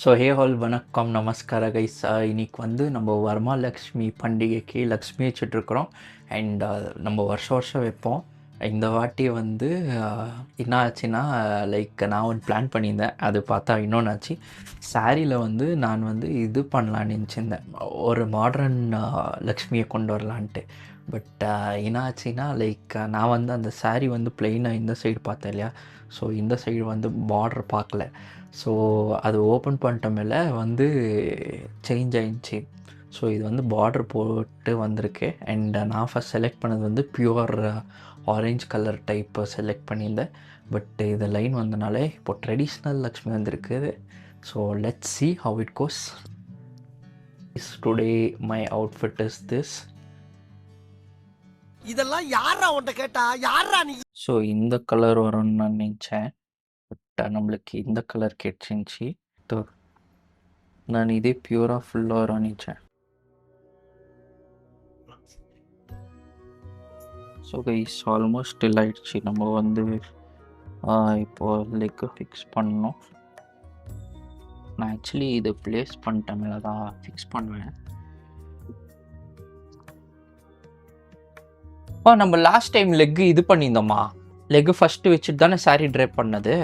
So ஹே hall வணக்கம் நமஸ்கார guys. இன்னைக்கு வந்து நம்ம வரமகாலட்சுமி பண்டிகைக்கு லக்ஷ்மி வச்சுட்ருக்குறோம். அண்ட் நம்ம வருஷம் வருஷம் வைப்போம். இந்த வாட்டி வந்து என்ன ஆச்சுன்னா, லைக் நான் ஒன்று பிளான் பண்ணியிருந்தேன். அது பார்த்தா இன்னொன்று ஆச்சு. சாரியில் வந்து நான் வந்து இது பண்ணலான்னு நினச்சிருந்தேன், ஒரு மாடர்ன் லக்ஷ்மியை கொண்டு வரலான்ட்டு. பட் என்ன ஆச்சுன்னா, லைக் நான் வந்து அந்த சாரீ வந்து பிளெயினாக இந்த சைடு பார்த்தேன் இல்லையா, ஸோ இந்த சைடு வந்து பார்டர் பார்க்கல. ஸோ அது ஓப்பன் பண்ணிட்ட மேலே வந்து சேஞ்ச் ஆயிடுச்சு. ஸோ இது வந்து பார்டர் போட்டு வந்திருக்கு. அண்ட் நான் ஃபஸ்ட் செலக்ட் பண்ணது வந்து pure orange colour type select பண்ணியிருந்தேன். பட் இது லைன் வந்தனால இப்போ ட்ரெடிஷ்னல் லக்ஷ்மி வந்திருக்கு. So let's see how it goes. Today my outfit is this. இதெல்லாம் யாரா உன்கிட்ட கேட்டா? யாரா நீ? ஸோ இந்த கலர் வரும்னு நான் நினச்சேன். பட் நம்மளுக்கு இந்த கலர் கிடைச்சிருந்துச்சி. நான் இதே பியூராக ஃபுல்லாக வரும் நினச்சேன். ஸோ கைஸ் ஆல்மோஸ்ட் டில் ஆயிடுச்சு. நம்ம வந்து இப்போது லெக்கு ஃபிக்ஸ் பண்ணணும். நான் ஆக்சுவலி இது ப்ளேஸ் பண்ணிட்ட மேலே தான் ஃபிக்ஸ் பண்ணுவேன். நம்ம லாஸ்ட் டைம் லெக்கு இது பண்ணியிருந்தோமா, லெக்கு ஃபஸ்ட்டு வச்சுட்டு தானே சாரீ ட்ரைப் பண்ணது.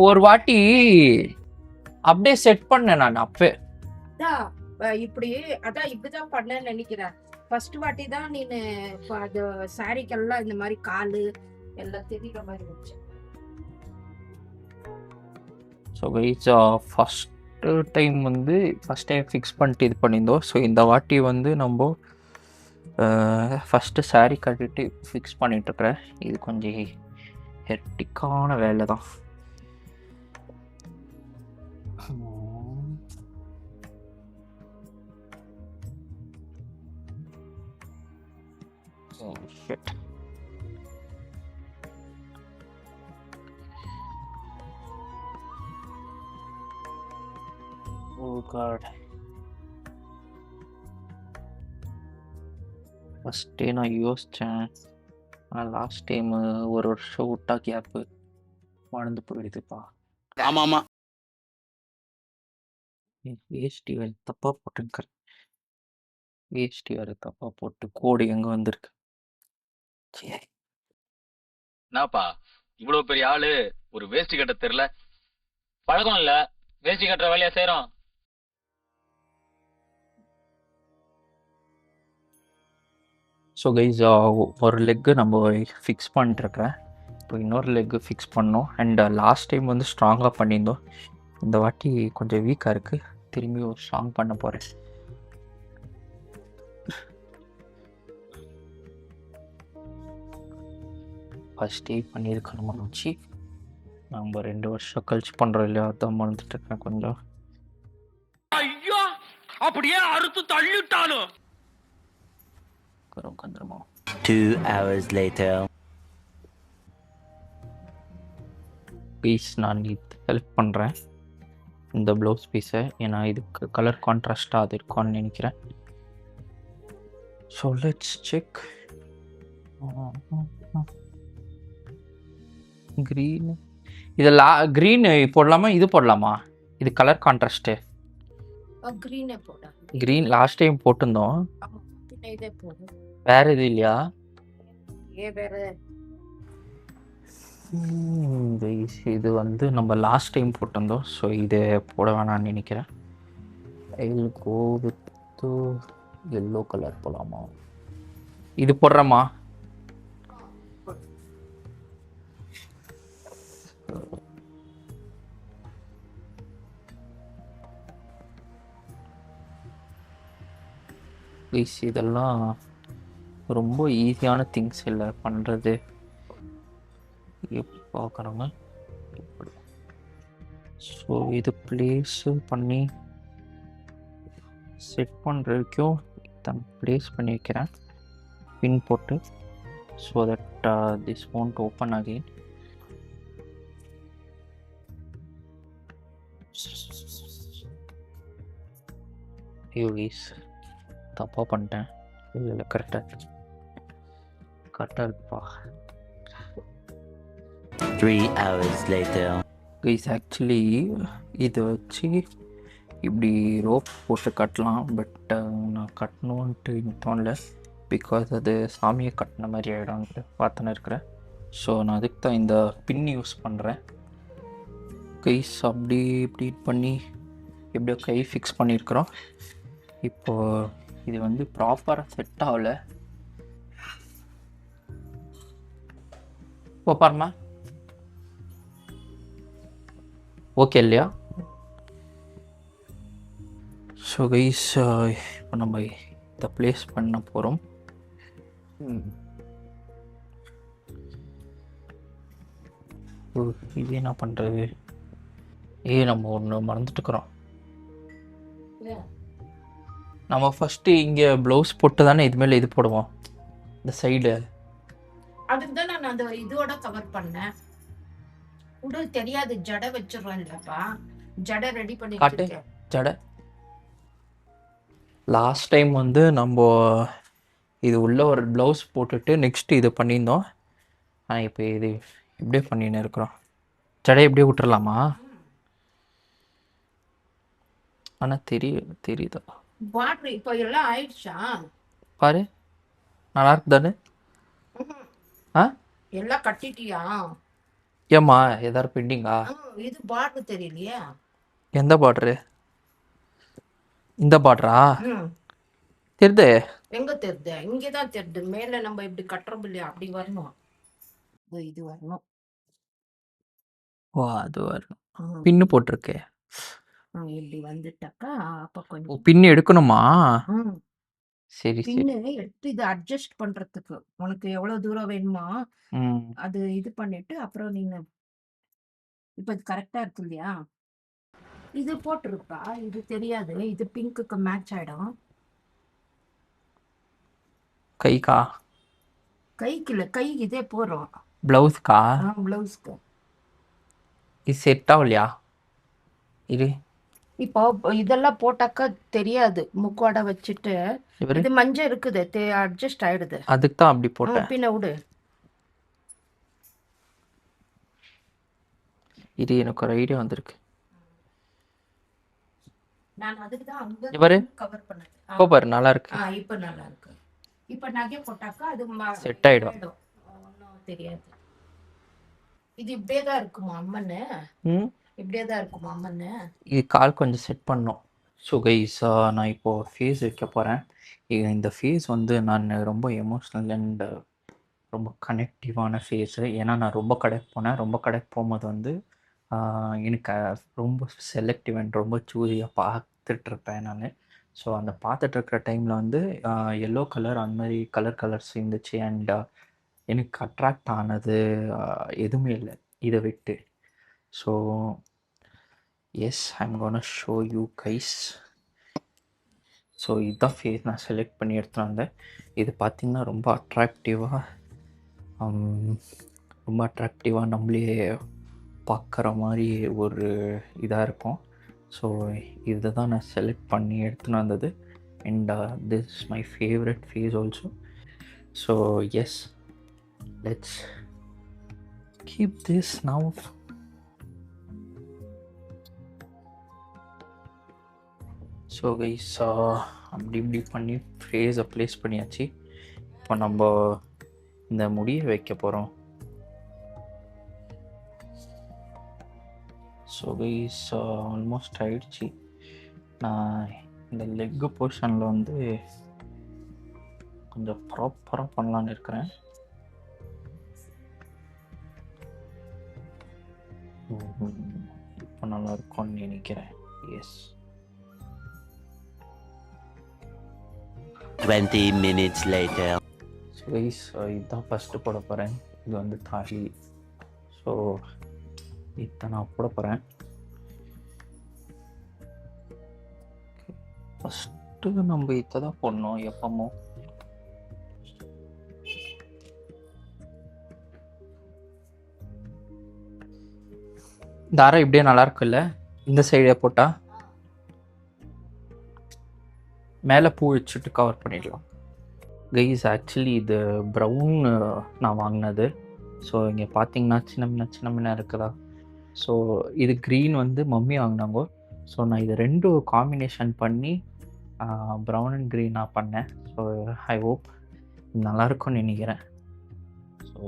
ஒரு வாட்டி அப்படியே செட் பண்ணேன் நான் அப்பவே. இப்படி அதான் இப்படிதான் பண்ணேன்னு நினைக்கிறேன். ஃபர்ஸ்ட் வாட்டி தான் நீனு அது சாரிக்கெல்லாம் இந்த மாதிரி காலு எல்லாம் தெரியுற மாதிரி வச்சு. ஸோ கைஸ் ஃபஸ்ட்டு டைம் வந்து ஃபஸ்ட் டைம் ஃபிக்ஸ் பண்ணிட்டு இது பண்ணியிருந்தோம். ஸோ இந்த வாட்டி வந்து நம்ம ஃபஸ்ட்டு சாரீ கட்டிட்டு ஃபிக்ஸ் பண்ணிட்டுருக்குறேன். இது கொஞ்சம் ஹெக்டிக்கான வேலை தான். Oh shit. Oh god. ஃபஸ்ட்டே நான் யோசித்தேன், ஆனால் லாஸ்ட் டைம் ஒரு வருஷம் விட்டா கேப்பு மறந்து போயிடுதுப்பா. ஆமா ஆமா. வேஷ்டி வேறு தப்பாக போட்டுருக்கேன். வேஷ்டி வேறு தப்பாக போட்டு கோடு எங்கே வந்திருக்கு. சரி, என்னப்பா இவ்வளவு பெரிய ஆளு ஒரு வேஷ்டி கட்ட தெரியல? பழக்கம் இல்ல, வேஷ்டி கட்டுற வேலையா செய்யறோம். ஸோ கைஸ் ஒரு லெக்கு நம்ம ஃபிக்ஸ் பண்ணிட்டுருக்குறேன். இப்போ இன்னொரு லெக்கு ஃபிக்ஸ் பண்ணோம். அண்ட் லாஸ்ட் டைம் வந்து ஸ்ட்ராங்காக பண்ணியிருந்தோம். இந்த வாட்டி கொஞ்சம் வீக்காக இருக்குது. திரும்பி ஒரு ஸ்ட்ராங் பண்ண போகிறேன். ஃபஸ்ட்டே பண்ணியிருக்கணுமா வச்சு நம்ம 2 வருஷம் கழிச்சு பண்ணுறோம் இல்லையா, அதான் மறந்துட்டுருக்கேன் கொஞ்சம். ஐயோ, அப்படியே அறுத்து தள்ளிட்டாலும் உட்காந்துருமா. 2 hours later. பீஸ் நான் இது ஹெல்ப் பண்ணுறேன், இந்த ப்ளவுஸ் பீஸை. ஏன்னா இதுக்கு கலர் கான்ட்ராஸ்டாக அது இருக்கும்னு நினைக்கிறேன். So let's check. க்ரீன், இது க்ரீன் போடலாமா, இது போடலாமா? இது கலர் கான்ட்ராஸ்ட்டு. கிரீனே போட. க்ரீன் லாஸ்ட் டைம் போட்டிருந்தோம். இதே போடு. வேறு எது இல்லையா? வேற இது வந்து நம்ம லாஸ்ட் டைம் போட்டிருந்தோம். ஸோ இதை போட வேணாம்னு நினைக்கிறேன். I will go with yellow colour போடலாமா? இது போடுறோமா? ப்ளீஸ், இதெல்லாம் ரொம்ப ஈஸியான திங்ஸ் இல்லை பண்ணுறது. பார்க்குறோங்க இப்படி. ஸோ இது ப்ளேஸு பண்ணி செட் பண்ணுற வரைக்கும் தான் ப்ளேஸ் பண்ணி வைக்கிறேன் பின் போட்டு. So that this won't open again. ஐயோ கைஸ், தப்பாக பண்ணிட்டேன். இல்லை கரெக்டாக இருக்குப்பா. 3 hours later. கைஸ் ஆக்சுவலி இதை வச்சு இப்படி ரோப் போட்டு கட்டலாம். பட் நான் கட்டணுன்ட்டு எனக்கு தோணல. பிகாஸ் அது சாமியை கட்டின மாதிரி ஆகிடும்ட்டு பார்த்துன்னு இருக்கிறேன். ஸோ நான் அதுக்கு தான் இந்த பின் யூஸ் பண்ணுறேன். கைஸ் அப்படி இப்படி பண்ணி எப்படியோ கை ஃபிக்ஸ் பண்ணியிருக்கிறோம். இப்போது இது வந்து ப்ராப்பராக செட் ஆகலை. பாருமா ஓகே இல்லையா? ஸோ கைஸ் இப்போ நம்ம இதை ப்ளேஸ் பண்ண போகிறோம். இது என்ன பண்ணுறது? நம்ம ஒன்று மறந்துட்டுக்கிறோம். நம்ம ஃபஸ்ட்டு இங்கே ப்ளவுஸ் போட்டு தானே இது மேலே இது போடுவோம், இந்த சைடு. அதுக்கு தான் நான் அந்த இதோட கவர் பண்ணேன். உடல் தெரியாது, ஜடை வச்சிருவேன் இல்லப்பா, ஜடை ரெடி பண்ணி காட்டு ஜடை. லாஸ்ட் டைம் வந்து நம்ம இது உள்ள ஒரு ப்ளவுஸ் போட்டுட்டு நெக்ஸ்ட் இது பண்ணியிருந்தோம். ஆனால் இப்போ இது இப்படியே பண்ணின்னு இருக்கிறோம். ஜடை எப்படியே விட்டுறலாமா? ஆனால் தெரியுதா பார்டர் இப்போ எல்லாம் ஆயிடுச்சா பாரு, நல்லா இருக்கு தானே? ஆ எல்லாம் கட்டிட்டியா? ஏம்மா ஏதாவது பெண்டிங்கா? இது பார்டர் தெரியலையா? எந்த பார்டரு? இந்த பார்டரா? தெரியுதே. எங்க தெரியுது? இங்கதான் தெரியுது. மேல நம்ம இப்படி கட்டுறோம் இல்லையா, அப்படி வரணும். இது வரணும். ஓ அது வரணும். பின்னு போட்டிருக்கே. இப்படி வந்துட்டாக்கா அப்ப கொஞ்சம் பின்னு எடுக்கணுமா? சரி சரி. பின்னு எடுத்து இதை அட்ஜஸ்ட் பண்றதுக்கு உனக்கு எவ்வளவு தூரம் வேணுமோ அது இது பண்ணிட்டு அப்புறம் நீங்க இப்ப இது கரெக்டா இருக்கு இல்லையா? இது போட்டிருப்பா, இது தெரியாது. இது பிங்க்குக்கு மேட்ச் ஆயிடும். கைக்கா? கைக்கு இல்ல, கை இதே போறோம். ப்ளவுஸ்க்கா? பிளவுஸ்க்கு இது செட் ஆகலையா? இது இப்போ இதெல்லாம் போட்டாக்கா தெரியாது. முக்கோடை வச்சுட்டு இது மஞ்சள் இருக்குது, அட்ஜஸ்ட் ஆயிடுது. அதுக்கு தான் அப்படி போட்டேன். பின்ன விடு. இது எனக்கு ஒரு ஐடியா வந்திருக்கு. நான் அதுக்கு தான் அங்க பாரு கவர் பண்ணேன். இப்போ பாரு நல்லா இருக்கு. இப்போ நல்லா இருக்கு. இப்போ நகை போட்டாக்கா அது செட் ஆயிடும். ஒன்றும் தெரியாது. இது இப்படியே தான் இருக்குமா அம்மன்னு? இப்படியே தான் இருக்குமா அம்மன்னு? இது கால் கொஞ்சம் செட் பண்ணோம். ஸோ கைஸ் நான் இப்போது ஃபேஸ் வைக்க போகிறேன். இந்த ஃபேஸ் வந்து நான் ரொம்ப எமோஷ்னல் அண்ட் ரொம்ப கனெக்டிவான ஃபேஸு. ஏன்னா நான் ரொம்ப கடைக்கு போனேன். ரொம்ப கடைக்கு போகும்போது வந்து எனக்கு ரொம்ப செலக்டிவ் அண்ட் ரொம்ப சூஸியாக பார்த்துட்ருப்பேன் நான். ஸோ அந்த பார்த்துட்ருக்கிற டைமில் வந்து எல்லோ கலர் அந்த மாதிரி கலர்ஸ் இருந்துச்சு. அண்ட் எனக்கு அட்ராக்ட் ஆனது எதுவுமே இல்லை இதை விட்டு. So yes I'm gonna show you guys. So இதுதான் ஃபேஸ் நான் செலக்ட் பண்ணி எடுத்துகிட்டு வந்தேன். இது பார்த்திங்கன்னா ரொம்ப அட்ராக்டிவாக நம்மளே பார்க்குற மாதிரி ஒரு இதாக இருக்கும். ஸோ இதை தான் நான் செலக்ட் பண்ணி எடுத்துன்னு வந்தது. And this is my favourite face also. So yes let's keep this now. So guys அப்படி இப்படி பண்ணி ஃபேஸை ப்ளேஸ் பண்ணியாச்சு. இப்போ நம்ம இந்த முடியை வைக்க போகிறோம். ஸோ கைஸ் ஆல்மோஸ்ட் ஆயிடுச்சு. நான் இந்த லெக்கு போர்ஷனில் வந்து கொஞ்சம் ப்ராப்பராக பண்ணலான்னு இருக்கிறேன். இப்போ நல்லா இருக்கும்னு நினைக்கிறேன். Yes 20 minutes later. So guys இதுதான் ஃபஸ்ட்டு போட போகிறேன். இது வந்து தாலி. ஸோ இதை நான் போட போகிறேன். ஃபஸ்ட்டு நம்ம இதை தான் போடணும் எப்பமோ. தாரம் இப்படியே நல்லா இருக்குல்ல? இந்த சைடே போட்டால் மேலே பூ வச்சுட்டு கவர் பண்ணிடலாம். கைஸ் ஆக்சுவலி இது ப்ரௌன் நான் வாங்கினது. ஸோ இங்கே பார்த்தீங்கன்னா சின்ன சின்ன இருக்குதா? ஸோ இது க்ரீன் வந்து மம்மி வாங்கினாங்கோ. ஸோ நான் இது 2 காம்பினேஷன் பண்ணி ப்ரௌன் அண்ட் க்ரீன் நான் பண்ணேன். ஸோ ஐ ஹோப் நல்லாயிருக்கும்னு நினைக்கிறேன். ஸோ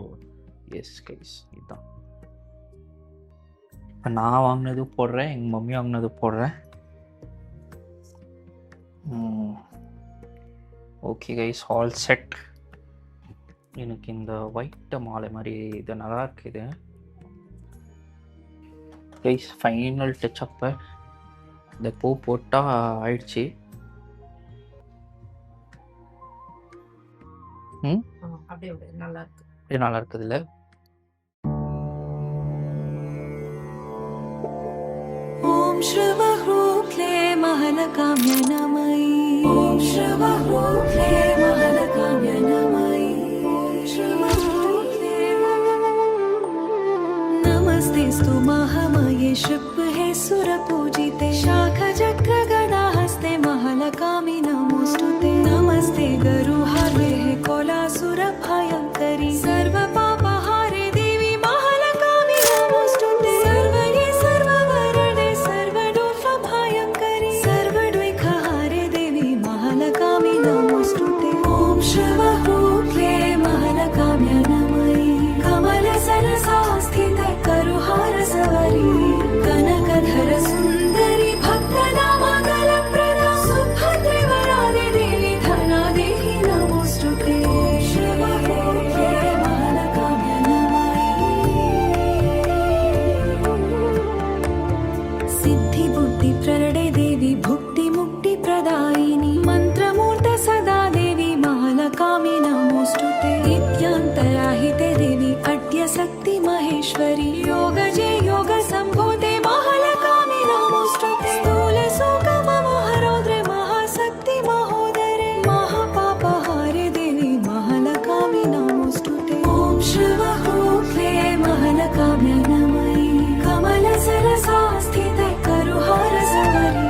எஸ் கைஸ், இதுதான் இப்போ நான் வாங்கினது போடுறேன், எங்கள் மம்மி வாங்கினது போடுறேன். Okay guys, all set. எனக்கு இந்த ஒயிட் மாலை மாதிரி இது நல்லா இருக்குது கைஸ். ஃபைனல் டச்சப்பு இந்த பூ போட்டால் ஆயிடுச்சு. அப்படியே நல்லா இருக்கு. இது நல்லா இருக்குதுல்ல? ஓம் ஸ்ரவஹ்ரூக்லே மஹலகாம்ய நமயி. ஓம் ஸ்ரவஹ்ரூக்லே மஹலகாம்ய நமயி. ஸ்ரவஹ்ரூக்லே நமஸ்தேஸ்து மஹாமயே ஷிப்ஹே சுரபூஜிதே. शाख चक्र गदा हस्ते महलकामि नमोस्तुते. नमस्ते गरुहारे कोलासुर भयंकरी. सर्व पापहारे देवी महलकामि नमोस्तुते. सर्वगे सर्ववरदे सर्वदोष भयंकरी. सर्वद्विखहारे देवी महलकामि नमोस्तुते. ओम श्रवहूक्ले महलकाम्य नमयि. कमलसरसास्थित करुहार सवरी. कनकधर सुन्दरी भक्तनामकलप्रदा. सुभद्रवरादे देवी धना देहि नमोस्तुते. श्रवहूक्ले महलकाम्य नमयि. सिद्धि बुद्धि प्ररडे देवी भुक्ति मुक्ति प्रदायिनी. मंत्रमूर्त सदा देवी महलकामि नमोस्तुते. नित्यान्तराहिते देवी अद्य शक्ति महेश्वरी. योगजे योग संभूते महलकामि नमोस्तुते. स्थूल सूक्ष्म महारौद्रे महाशक्ति महोदरे. महापापहारे देवी महलकामि नमोस्तुते. ओम श्रवहूक्ले महलकाम्य नमयि. कमलसरसास्थित करुहार सवरी.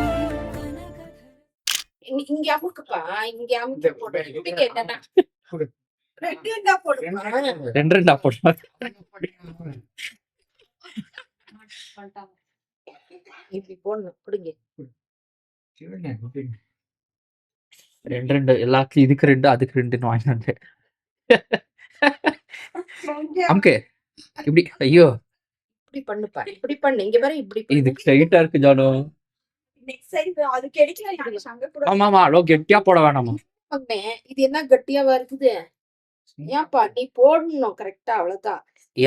இங்க அமுக்குப்பா, இங்க அமுக்கி போடு. இப்படி கேட்டேன்னா 2 போடுப்பா. 2 போடுறேன். இப்படி போடணும். பிடிங்க. 2 எல்லாத்துலயும் இதுக்கு 2 அதுக்கு 2ன்னு வாங்கிட்டு வந்தேன். அமுக்கு இப்படி. ஐயோ, இப்படி பண்ணுப்பா. இப்படி பண்ணு. இங்க பாரு, இப்படி பண்ணு. இது டைட்டா இருக்கு ஜானு. நெக்ஸ்ட் சைடு அது கிடைக்கல. நான் சங்க கூட ஆமாமா, அவ்வளோ கெட்டியா போட வேணாமா? பண்ணேன். இது என்ன கட்டியாவா இருக்குது? ஏன்பா நீ போடணும் கரெக்டா, அவ்வளவுதான்.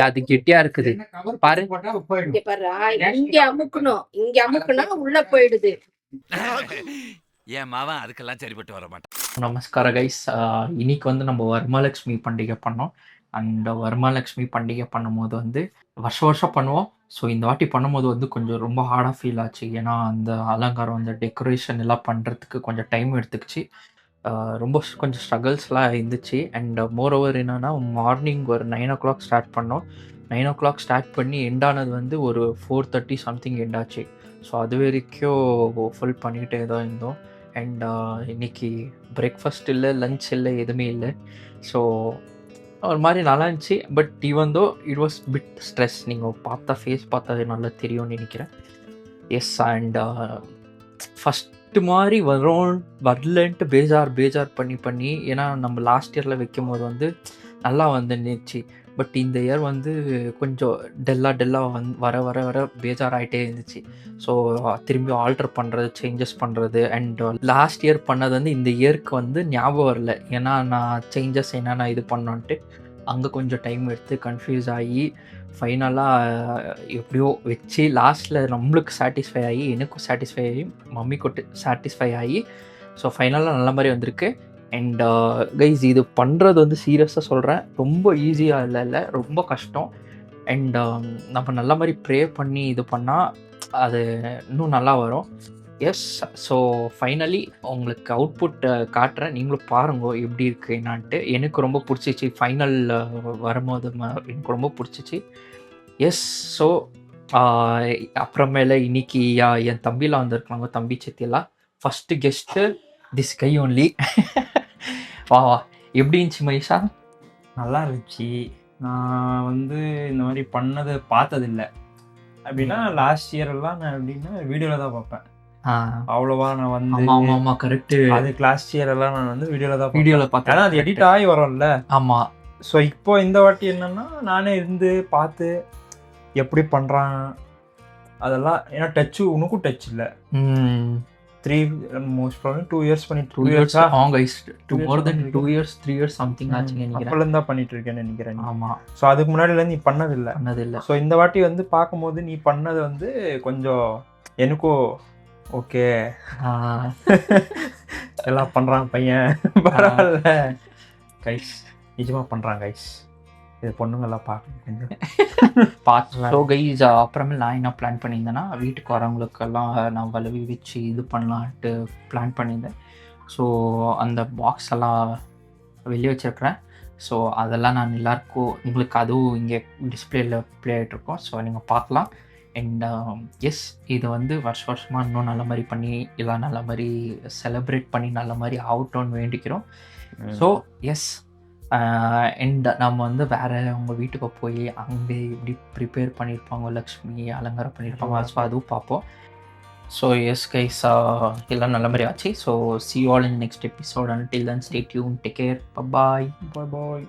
அது கெட்டியா இருக்குது பாரு. இங்க பாரு, இங்க அமுக்கணும். இங்க அமுக்குனா உள்ள போயிடுது. என் மாவன் அதுக்கெல்லாம் சரிப்பட்டு வர மாட்டான். நமஸ்கார கைஸ். இன்னைக்கு வந்து நம்ம வரமலட்சுமி பண்டிகை பண்ணோம். அண்ட் வரமலட்சுமி பண்டிகை பண்ணும்போது வந்து வருஷம் பண்ணுவோம். ஸோ இந்த வாட்டி பண்ணும்போது வந்து கொஞ்சம் ரொம்ப ஹார்டாக ஃபீல் ஆச்சு. ஏன்னா அந்த அலங்காரம், அந்த டெக்கரேஷன் எல்லாம் பண்ணுறதுக்கு கொஞ்சம் டைம் எடுத்துக்கிச்சு. ரொம்ப கொஞ்சம் ஸ்ட்ரகிள்ஸ்லாம் இருந்துச்சு. அண்ட் மோர் ஓவர் என்னென்னா, மார்னிங் ஒரு 9 o'clock ஸ்டார்ட் பண்ணோம். 9 o'clock ஸ்டார்ட் பண்ணி எண்டானது வந்து ஒரு 4:30 சம்திங் எண்டாச்சு. ஸோ அது வரைக்கும் ஃபுல் பண்ணிக்கிட்டே தான் இருந்தோம். அண்ட் இன்னைக்கு பிரேக்ஃபாஸ்ட் இல்லை, லஞ்ச் இல்லை, எதுவுமே இல்லை. ஸோ ஒரு மாதிரி நல்லா இருந்துச்சு. But even though it was bit stress. நீங்கள் பார்த்தா ஃபேஸ் பார்த்தா நல்லா தெரியும்னு நினைக்கிறேன். எஸ். அண்ட் ஃபஸ்ட்டு மாதிரி வரலன்ட்டு பேஜார் பண்ணி ஏன்னா நம்ம லாஸ்ட் இயரில் வைக்கும் போது வந்து நல்லா வந்துருந்துச்சு. பட் இந்த இயர் வந்து கொஞ்சம் டெல்லாக வர பேஜாராகிட்டே இருந்துச்சு. ஸோ திரும்பி ஆல்டர் பண்ணுறது, சேஞ்சஸ் பண்ணுறது. அண்ட் லாஸ்ட் இயர் பண்ணது வந்து இந்த இயருக்கு வந்து ஞாபகம் வரல. ஏன்னா நான் சேஞ்சஸ் என்னென்ன இது பண்ணோன்ட்டு அங்கே கொஞ்சம் டைம் எடுத்து கன்ஃபியூஸ் ஆகி ஃபைனலாக எப்படியோ வச்சு லாஸ்ட்டில் நம்மளுக்கு சாட்டிஸ்ஃபை ஆகி, எனக்கும் சாட்டிஸ்ஃபை ஆகி, மம்மிக்கு சாட்டிஸ்ஃபை ஆகி, ஸோ ஃபைனலாக நல்ல மாதிரி வந்திருக்கு. அண்ட் கைஸ், இது பண்ணுறது வந்து சீரியஸாக சொல்கிறேன், ரொம்ப ஈஸியாக இல்லை, ரொம்ப கஷ்டம். அண்ட் நம்ம நல்ல மாதிரி ப்ரே பண்ணி இது பண்ணால் அது இன்னும் நல்லா வரும். எஸ். ஸோ ஃபைனலி உங்களுக்கு அவுட்புட் காட்டுறேன், நீங்களும் பாருங்க எப்படி இருக்குது என்னான்ட்டு. எனக்கு ரொம்ப பிடிச்சிச்சு ஃபைனல் வரும்போது, எனக்கு ரொம்ப பிடிச்சிச்சு. எஸ். ஸோ அப்புறமேல இன்னைக்கு என் தம்பிலாம் வந்திருக்காங்க, தம்பி சித்தியெல்லாம். First guest this guy only. வா எப்படி இருந்துச்சு மகேஷா? நல்லா இருந்துச்சு. நான் வந்து இந்த மாதிரி பண்ணதை பார்த்ததில்லை. அப்படின்னா லாஸ்ட் இயர் எல்லாம் நான் எப்படின்னா வீடியோல தான் பார்ப்பேன். அவ்வளோவா நான் வந்து ஆமா ஆமா ஆமா கரெக்ட். அதுக்கு லாஸ்ட் இயர் எல்லாம் நான் வந்து வீடியோல தான் வீடியோல பார்த்தேன். பார்த்தா ஏன்னா அது எடிட் ஆகி வரும்ல. ஆமா. ஸோ இப்போ இந்த வாட்டி என்னன்னா நானே இருந்து பார்த்து எப்படி பண்றான் அதெல்லாம். ஏன்னா டச்சு உனக்கும் டச் இல்லை. 3 மோஸ்ட் ப்ராப்ளம் 2 இயர்ஸ் பண்ணிட்டு 2 years ஆகும் guys. 2 years more than பண்ணிட்டு 2 years 3 years something ஆச்சுன்னு நினைக்கிறேன். அப்போலேருந்து தான் பண்ணிட்டு இருக்கேன்னு நினைக்கிறேன். ஆமா ஸோ அதுக்கு முன்னாடிலேருந்து நீ பண்ணதில்லை. பண்ணது இல்ல. ஸோ இந்த வாட்டி வந்து பார்க்கும்போது நீ பண்ணது வந்து கொஞ்சம் எனக்கும் ஓகே எல்லாம் பண்ணுறான் பையன் பரவாயில்ல கைஸ், நிஜமாக பண்ணுறான் கைஸ். இது பொண்ணுங்கெல்லாம் பார்க்கணும் கொஞ்சம் பார்த்து. ஸோ கைஸ் அப்புறமேல் நான் என்ன பிளான் பண்ணியிருந்தேன்னா வீட்டுக்கு வரவங்களுக்கெல்லாம் நான் வலுவி வச்சு இது பண்ணலான்ட்டு பிளான் பண்ணியிருந்தேன். ஸோ அந்த பாக்ஸ் எல்லாம் வெளியே வச்சுருக்கிறேன். ஸோ அதெல்லாம் நான் எல்லாருக்கும் உங்களுக்கு அதுவும் இங்கே டிஸ்பிளேயில் ப்ளே ஆகிட்ருக்கோம். ஸோ நீங்கள் பார்க்கலாம். அண்ட் எஸ் இது வந்து வருஷமாக இன்னும் நல்ல மாதிரி பண்ணி எல்லாம் நல்ல மாதிரி செலிப்ரேட் பண்ணி நல்ல மாதிரி ஆகட்டும்னு வேண்டிக்கிறோம். ஸோ எஸ் அண்ட் நம்ம வந்து வேறு உங்கள் வீட்டுக்கு போய் அங்கே எப்படி ப்ரிப்பேர் பண்ணியிருப்பாங்க, லக்ஷ்மி அலங்காரம் பண்ணியிருப்பாங்க, ஸோ அதுவும் பார்ப்போம். ஸோ எஸ் கைஸ் எல்லாம் நல்ல மாதிரி ஆச்சு. So see you all in next episode. Until then stay tuned, take care, bye bye. Bye bye.